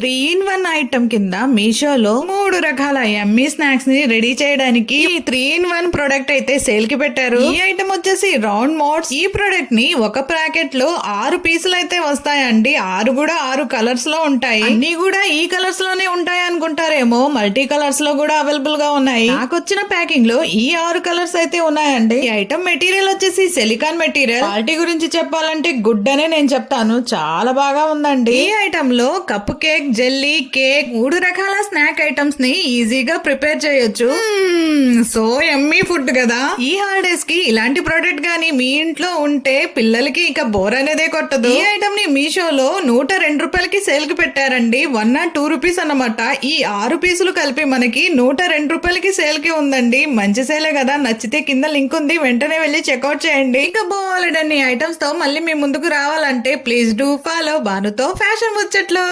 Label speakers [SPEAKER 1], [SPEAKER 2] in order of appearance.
[SPEAKER 1] 3-in-1 item కింద మీషోలో 3 రకాల యమ్మీ స్నాక్స్ ని రెడీ చేయడానికి ఈ 3-in-1 ప్రొడక్ట్ అయితే సేల్ కి పెట్టారు. ఈ ఐటమ్ వచ్చేసి రౌండ్ మోడ్స్. ఈ ప్రొడక్ట్ ని ఒక ప్యాకెట్ లో 6 పీసులు అయితే వస్తాయండి. 6 కూడా 6 కలర్స్ లో ఉంటాయి. అన్ని కూడా ఈ కలర్స్ లోనే ఉంటాయి అనుకుంటారేమో, మల్టీ కలర్స్ లో కూడా అవైలబుల్ గా ఉన్నాయి. నాకు వచ్చిన ప్యాకింగ్ లో ఈ 6 కలర్స్ అయితే ఉన్నాయండి. ఈ ఐటమ్ మెటీరియల్ వచ్చేసి సిలికాన్ మెటీరియల్. క్వాలిటీ గురించి చెప్పాలంటే గుడ్ అనే నేను చెప్తాను, చాలా బాగా ఉందండి. ఈ ఐటమ్ లో కప్ కేక్, జెల్లీ, కేక్ 3 రకాల స్నాక్ ఐటమ్స్ ని ఈజీగా ప్రిపేర్ చేయొచ్చు. సో యమ్మీ ఫుడ్ కదా. ఈ హాలిడేస్ కి ఇలాంటి ప్రోడక్ట్ గానీ మీ ఇంట్లో ఉంటే పిల్లలకి ఇక బోర్ అనేదే కొట్టదు. ఈ ఐటమ్ ని మీషోలో 102 రూపాయలకి సేల్ కి పెట్టారండి. 102 రూపీస్ అన్నమాట. ఈ 6 పీసులు కలిపి మనకి 102 రూపాయలకి సేల్ కి ఉందండి. మంచి సేలే కదా. నచ్చితే కింద లింక్ ఉంది, వెంటనే వెళ్ళి చెక్అౌట్ చేయండి. ఇక బోలెడన్ని ఐటమ్స్ తో మళ్ళీ మీ ముందుకు రావాలంటే ప్లీజ్ డూ ఫాలో భానుతో ఫ్యాషన్ ముచ్చట్లు.